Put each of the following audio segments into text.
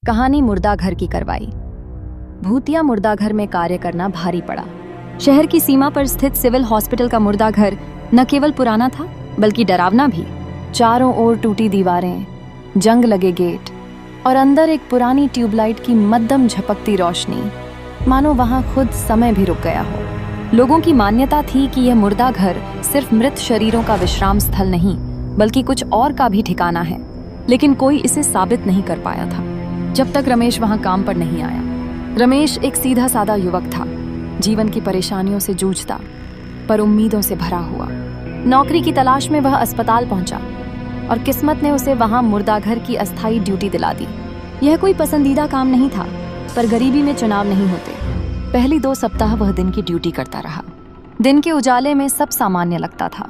कहानी मुर्दाघर की करवाई। भूतिया मुर्दाघर में कार्य करना भारी पड़ा। शहर की सीमा पर स्थित सिविल हॉस्पिटल का मुर्दाघर न केवल पुराना था बल्कि डरावना भी। चारों ओर टूटी दीवारें, जंग लगे गेट और अंदर एक पुरानी ट्यूबलाइट की मध्यम झपकती रोशनी, मानो वहां खुद समय भी रुक गया हो। लोगों की मान्यता थी कि यह मुर्दाघर सिर्फ मृत शरीरों का विश्राम स्थल नहीं बल्कि कुछ और का भी ठिकाना है, लेकिन कोई इसे साबित नहीं कर पाया था जब तक रमेश वहां काम पर नहीं आया। रमेश एक सीधा साधा युवक था, जीवन की परेशानियों से जूझता पर उम्मीदों से भरा हुआ। नौकरी की तलाश में वह अस्पताल पहुंचा और किस्मत ने उसे वहां मुर्दाघर की अस्थायी ड्यूटी दिला दी। यह कोई पसंदीदा काम नहीं था, पर गरीबी में चुनाव नहीं होते। पहली 2 सप्ताह वह दिन की ड्यूटी करता रहा। दिन के उजाले में सब सामान्य लगता था।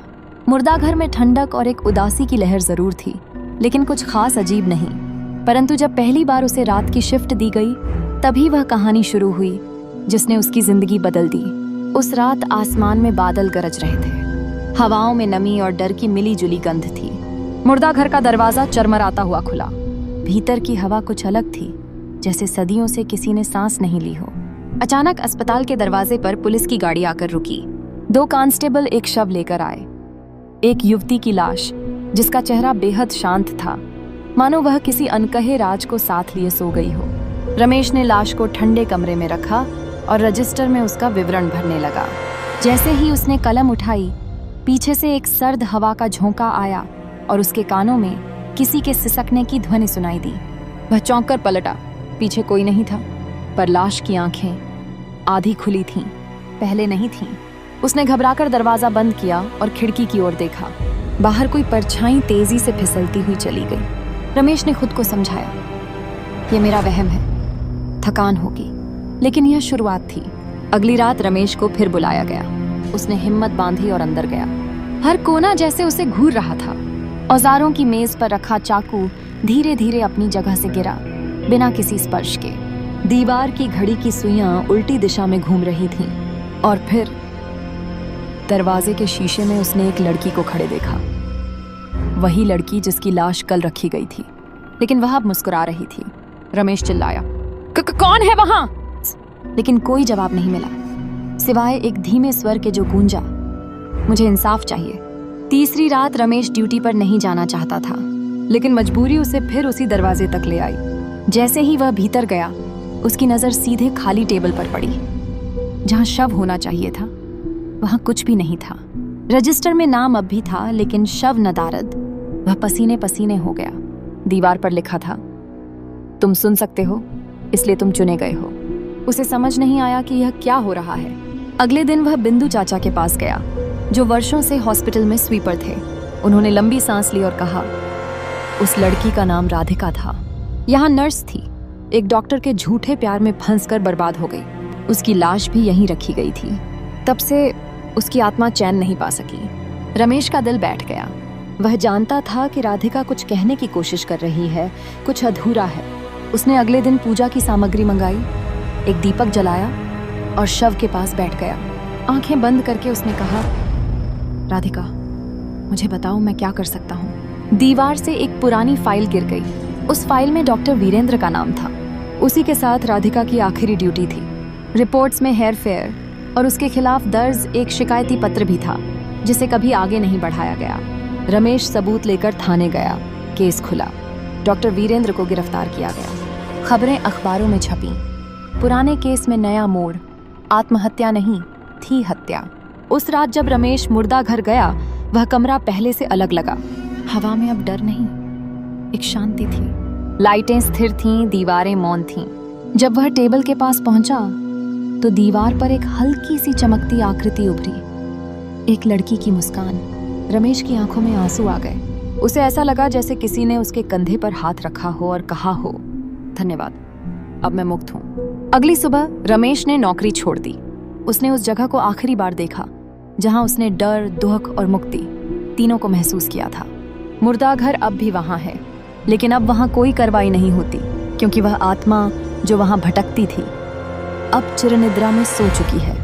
मुर्दाघर में ठंडक और एक उदासी की लहर जरूर थी, लेकिन कुछ खास अजीब नहीं। परंतु जब पहली बार उसे रात की शिफ्ट दी गई, तभी वह कहानी शुरू हुई जिसने उसकी जिंदगी बदल दी। उस रात आसमान में बादल गरज रहे थे, हवाओं में नमी और डर की मिली जुली गंध थी। मुर्दाघर का दरवाजा चरमराता हुआ खुला। भीतर की हवा कुछ अलग थी, जैसे सदियों से किसी ने सांस नहीं ली हो। अचानक अस्पताल के दरवाजे पर पुलिस की गाड़ी आकर रुकी। 2 कांस्टेबल एक शव लेकर आए, एक युवती की लाश जिसका चेहरा बेहद शांत था, मानो वह किसी अनकहे राज को साथ लिए सो गई हो। रमेश ने लाश को ठंडे कमरे में रखा और रजिस्टर में उसका विवरण भरने लगा। जैसे ही उसने कलम उठाई, पीछे से एक सर्द हवा का झोंका आया और उसके कानों में किसी के सिसकने की ध्वनि सुनाई दी। वह चौंक कर पलटा। पीछे कोई नहीं था, पर लाश की आंखें आधी खुली थीं, पहले नहीं थीं। उसने घबराकर दरवाजा बंद किया और खिड़की की ओर देखा। बाहर कोई परछाई तेजी से फिसलती हुई चली गई। रमेश ने खुद को समझाया, ये मेरा वहम है, थकान होगी। लेकिन यह शुरुआत थी। अगली रात रमेश को फिर बुलाया गया। उसने हिम्मत बांधी और अंदर गया। हर कोना जैसे उसे घूर रहा था। औजारों की मेज पर रखा चाकू धीरे धीरे अपनी जगह से गिरा, बिना किसी स्पर्श के। दीवार की घड़ी की सुइयां उल्टी दिशा में घूम रही थीं। और फिर दरवाजे के शीशे में उसने एक लड़की को खड़े देखा। वही लड़की जिसकी लाश कल रखी गई थी, लेकिन वह अब मुस्कुरा रही थी। रमेश चिल्लाया, कौन है वहां? लेकिन कोई जवाब नहीं मिला, सिवाय एक धीमे स्वर के जो गूंजा, मुझे इंसाफ चाहिए। तीसरी रात रमेश ड्यूटी पर नहीं जाना चाहता था, लेकिन मजबूरी उसे फिर उसी दरवाजे तक ले आई। जैसे ही वह भीतर गया, उसकी नजर सीधे खाली टेबल पर पड़ी। जहां शव होना चाहिए था, वहां कुछ भी नहीं था। रजिस्टर में नाम अब भी था, लेकिन शव नदारद। वह पसीने पसीने हो गया। दीवार पर लिखा था, तुम सुन सकते हो, इसलिए तुम चुने गए हो। उसे समझ नहीं आया कि यह क्या हो रहा है। अगले दिन वह बिंदु चाचा के पास गया, जो वर्षों से हॉस्पिटल में स्वीपर थे। उन्होंने लंबी सांस ली और कहा, उस लड़की का नाम राधिका था। यहाँ नर्स थी, एक डॉक्टर के झूठे प्यार में फंसकर बर्बाद हो गई। उसकी लाश भी यहीं रखी गई थी। तब से उसकी आत्मा चैन नहीं पा सकी। रमेश का दिल बैठ गया। वह जानता था कि राधिका कुछ कहने की कोशिश कर रही है, कुछ अधूरा है। उसने अगले दिन पूजा की सामग्री मंगाई, एक दीपक जलाया और शव के पास बैठ गया। आंखें बंद करके उसने कहा, राधिका, मुझे बताओ मैं क्या कर सकता हूँ। दीवार से एक पुरानी फाइल गिर गई। उस फाइल में डॉक्टर वीरेंद्र का नाम था। उसी के साथ राधिका की आखिरी ड्यूटी थी। रिपोर्ट्स में हेयर फेयर और उसके खिलाफ दर्ज एक शिकायती पत्र भी था, जिसे कभी आगे नहीं बढ़ाया गया। रमेश सबूत लेकर थाने गया। केस खुला। डॉक्टर वीरेंद्र को गिरफ्तार किया गया। खबरें अखबारों में छपीं। पुराने केस में नया मोड़। आत्महत्या नहीं थी हत्या। उस रात जब रमेश मुर्दाघर गया, वह कमरा पहले से अलग लगा। हवा में अब डर नहीं, एक शांति थी। लाइटें स्थिर थीं, दीवारें मौन थीं। जब वह टेबल के पास पहुंचा, तो दीवार पर एक हल्की सी चमकती आकृति उभरी। एक लड़की की मुस्कान। रमेश की आंखों में आंसू आ गए। उसे ऐसा लगा जैसे किसी ने उसके कंधे पर हाथ रखा हो और कहा हो, धन्यवाद, अब मैं मुक्त हूं। अगली सुबह रमेश ने नौकरी छोड़ दी। उसने उस जगह को आखिरी बार देखा जहां उसने डर, दुख और मुक्ति तीनों को महसूस किया था। मुर्दाघर अब भी वहां है, लेकिन अब वहां कोई कार्रवाई नहीं होती, क्योंकि वह आत्मा जो वहां भटकती थी अब चिरनिद्रा में सो चुकी है।